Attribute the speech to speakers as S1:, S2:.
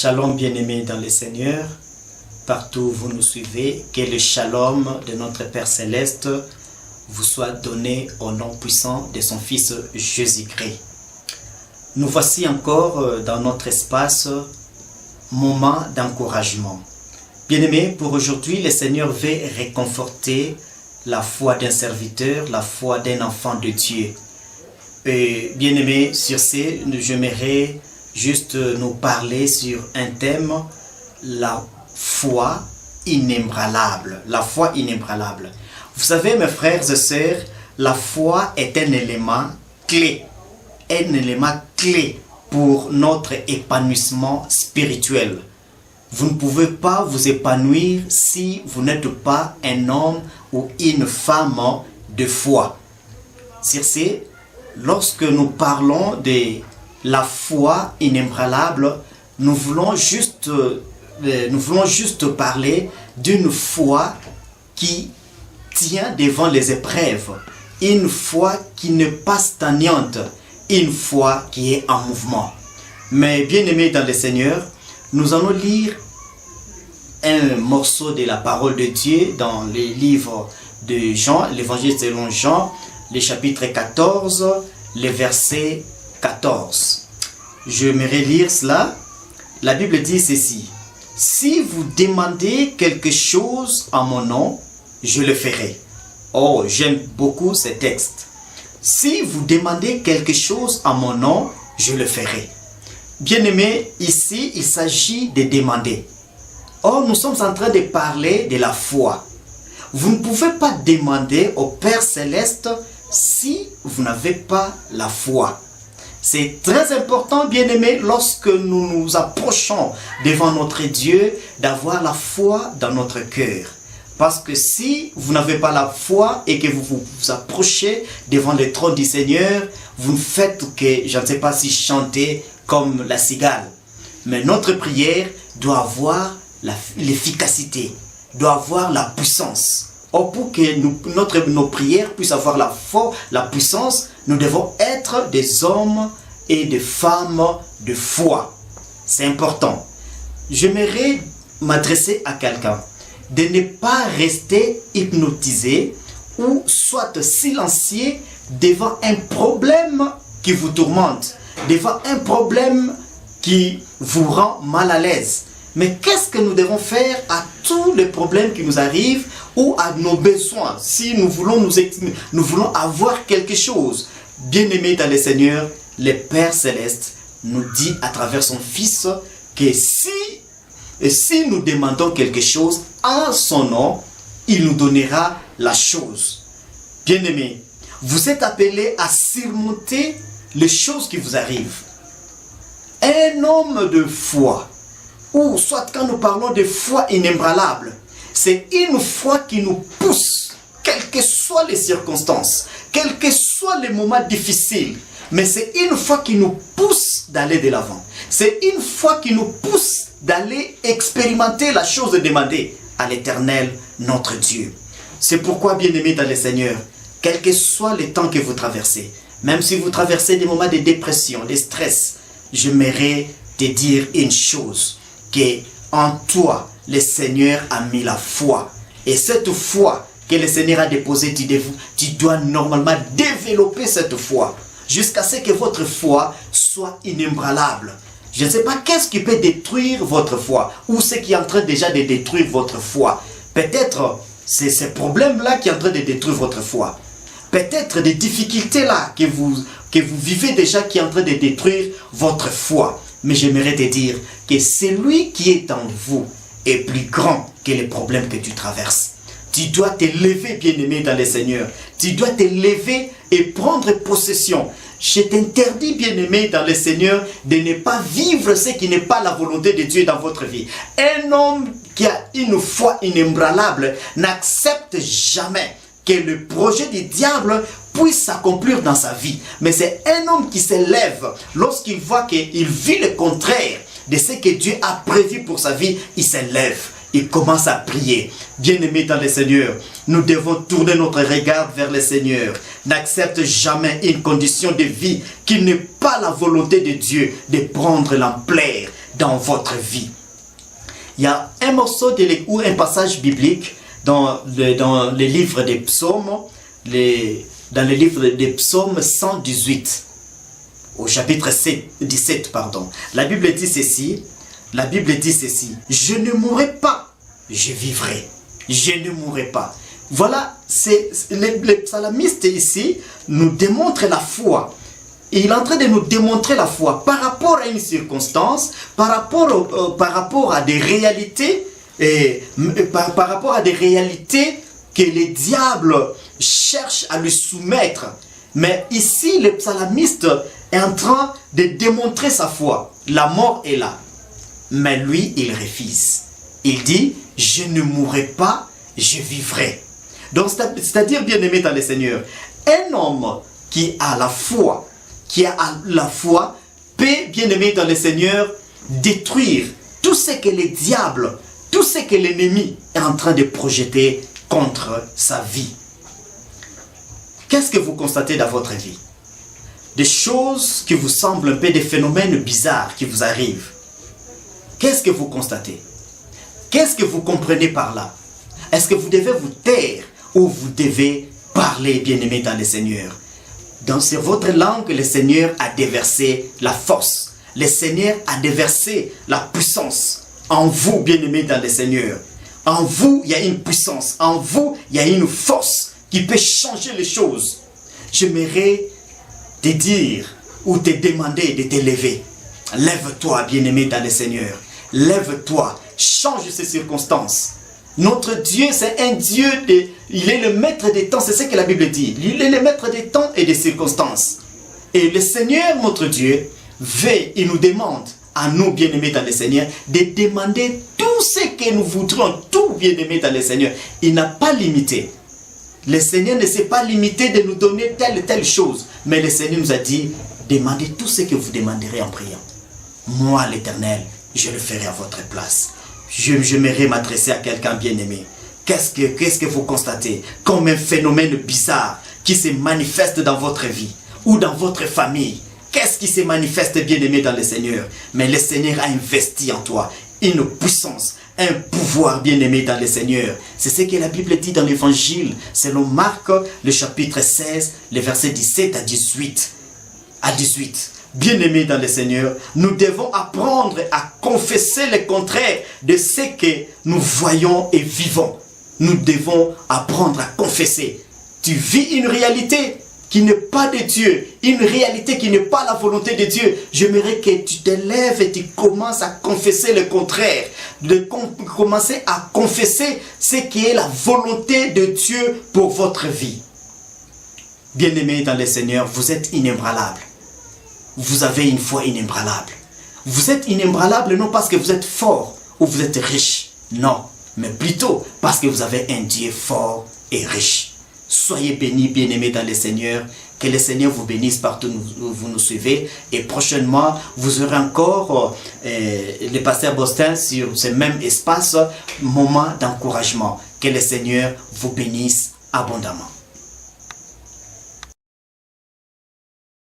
S1: Shalom bien-aimés dans le Seigneur, partout où vous nous suivez, que le shalom de notre Père Céleste vous soit donné au nom puissant de son Fils Jésus-Christ. Nous voici encore dans notre espace, moment d'encouragement. Bien-aimés, pour aujourd'hui, le Seigneur veut réconforter la foi d'un serviteur, la foi d'un enfant de Dieu. Et bien-aimés, sur ce, j'aimerais juste nous parler sur un thème, la foi inébranlable. La foi inébranlable. Vous savez, mes frères et sœurs, la foi est un élément clé. Un élément clé pour notre épanouissement spirituel. Vous ne pouvez pas vous épanouir si vous n'êtes pas un homme ou une femme de foi. Sur ce, lorsque nous parlons de la foi inébranlable, nous voulons juste parler d'une foi qui tient devant les épreuves, une foi qui n'est pas stagnante, une foi qui est en mouvement. Mais bien aimés dans le Seigneur, nous allons lire un morceau de la parole de Dieu dans le livre de Jean, l'évangile selon Jean, le chapitre 14, le verset 14. J'aimerais lire cela. La Bible dit ceci: si vous demandez quelque chose en mon nom, je le ferai. Oh, j'aime beaucoup ce texte. Si vous demandez quelque chose en mon nom, je le ferai. Bien-aimés, ici, il s'agit de demander. Or, nous sommes en train de parler de la foi. Vous ne pouvez pas demander au Père Céleste si vous n'avez pas la foi. C'est très important, bien-aimés, lorsque nous nous approchons devant notre Dieu, d'avoir la foi dans notre cœur. Parce que si vous n'avez pas la foi et que vous vous approchez devant le trône du Seigneur, vous ne faites que, je ne sais pas si chanter comme la cigale. Mais notre prière doit avoir l'efficacité, doit avoir la puissance. Or, pour que nos prières puissent avoir la puissance, nous devons être des hommes et des femmes de foi. C'est important. J'aimerais m'adresser à quelqu'un de ne pas rester hypnotisé ou soit silencieux devant un problème qui vous tourmente, devant un problème qui vous rend mal à l'aise. Mais qu'est-ce que nous devons faire à tous les problèmes qui nous arrivent ou à nos besoins? Si nous voulons avoir quelque chose, bien-aimés dans le Seigneur, le Père Céleste nous dit à travers son Fils que si nous demandons quelque chose en son nom, il nous donnera la chose. Bien-aimés, vous êtes appelés à surmonter les choses qui vous arrivent. Un homme de foi, ou soit quand nous parlons de foi inébranlable, c'est une foi qui nous pousse, quelles que soient les circonstances, quels que soient les moments difficiles, mais c'est une foi qui nous pousse d'aller de l'avant. C'est une foi qui nous pousse d'aller expérimenter la chose de demander à l'Éternel, notre Dieu. C'est pourquoi, bien-aimés dans le Seigneur, quel que soit le temps que vous traversez, même si vous traversez des moments de dépression, de stress, j'aimerais te dire une chose, que en toi, le Seigneur a mis la foi. Et cette foi que le Seigneur a déposée, tu dois normalement développer cette foi, jusqu'à ce que votre foi soit inébranlable. Je ne sais pas qu'est-ce qui peut détruire votre foi, ou ce qui est en train déjà de détruire votre foi. Peut-être c'est ce problème-là qui est en train de détruire votre foi. Peut-être des difficultés-là que vous vivez déjà qui est en train de détruire votre foi. Mais j'aimerais te dire que celui qui est en vous est plus grand que les problèmes que tu traverses. Tu dois te lever, bien-aimé dans le Seigneur. Tu dois te lever et prendre possession. Je t'interdis, bien-aimé dans le Seigneur, de ne pas vivre ce qui n'est pas la volonté de Dieu dans votre vie. Un homme qui a une foi inébranlable n'accepte jamais que le projet du diable puisse s'accomplir dans sa vie. Mais c'est un homme qui se lève lorsqu'il voit qu'il vit le contraire de ce que Dieu a prévu pour sa vie. Il se lève, il commence à prier. Bien-aimés dans le Seigneur, nous devons tourner notre regard vers le Seigneur. N'accepte jamais une condition de vie qui n'est pas la volonté de Dieu de prendre l'ampleur dans votre vie. Il y a un morceau ou un passage biblique dans les livres des psaumes, dans le livre des psaumes 118, au chapitre 17, pardon. La Bible dit ceci, je ne mourrai pas, je vivrai, je ne mourrai pas. Voilà, le psalmiste ici nous démontre la foi. Il est en train de nous démontrer la foi par rapport à une circonstance, par rapport à des réalités, par rapport à des réalités que les diables cherchent à lui soumettre. Mais ici, le psalmiste est en train de démontrer sa foi. La mort est là. Mais lui, il refuse. Il dit, je ne mourrai pas, je vivrai. Donc, c'est-à-dire, bien-aimé dans le Seigneur, un homme qui a la foi, peut, bien-aimé dans le Seigneur, détruire tout ce que les diables, tout ce que l'ennemi est en train de projeter contre sa vie. Qu'est-ce que vous constatez dans votre vie? Des choses qui vous semblent un peu des phénomènes bizarres qui vous arrivent. Qu'est-ce que vous constatez? Qu'est-ce que vous comprenez par là? Est-ce que vous devez vous taire ou vous devez parler, bien-aimé dans le Seigneur? Sur votre langue, le Seigneur a déversé la force. Le Seigneur a déversé la puissance. En vous, bien-aimé dans le Seigneur. En vous, il y a une puissance. En vous, il y a une force qui peut changer les choses. J'aimerais te dire ou te demander de te lever. Lève-toi, bien-aimé dans le Seigneur. Lève-toi. Change ces circonstances. Notre Dieu, c'est un Dieu, il est le maître des temps, c'est ce que la Bible dit. Il est le maître des temps et des circonstances. Et le Seigneur, notre Dieu, veille et nous demande, à nous bien-aimés dans le Seigneur, de demander tout ce que nous voudrions, tout bien-aimés dans le Seigneur. Il n'a pas limité. Le Seigneur ne s'est pas limité de nous donner telle et telle chose. Mais le Seigneur nous a dit, demandez tout ce que vous demanderez en priant. Moi, l'Éternel, je le ferai à votre place. J'aimerais m'adresser à quelqu'un bien-aimé. Qu'est-ce que vous constatez comme un phénomène bizarre qui se manifeste dans votre vie ou dans votre famille? Qu'est-ce qui se manifeste, bien-aimé, dans le Seigneur? Mais le Seigneur a investi en toi une puissance, un pouvoir, bien-aimé, dans le Seigneur. C'est ce que la Bible dit dans l'Évangile, selon Marc, le chapitre 16, les versets 17 à 18. Bien-aimés dans le Seigneur, nous devons apprendre à confesser le contraire de ce que nous voyons et vivons. Nous devons apprendre à confesser. Tu vis une réalité qui n'est pas de Dieu, une réalité qui n'est pas la volonté de Dieu. J'aimerais que tu te lèves et tu commences à confesser le contraire, de commencer à confesser ce qui est la volonté de Dieu pour votre vie. Bien-aimés dans le Seigneur, vous êtes inébranlables. Vous avez une foi inébranlable. Vous êtes inébranlable non parce que vous êtes fort ou vous êtes riche. Non, mais plutôt parce que vous avez un Dieu fort et riche. Soyez bénis, bien-aimés dans le Seigneur. Que le Seigneur vous bénisse partout où vous nous suivez. Et prochainement, vous aurez encore le pasteur Bostin sur ce même espace, moment d'encouragement. Que le Seigneur vous bénisse abondamment.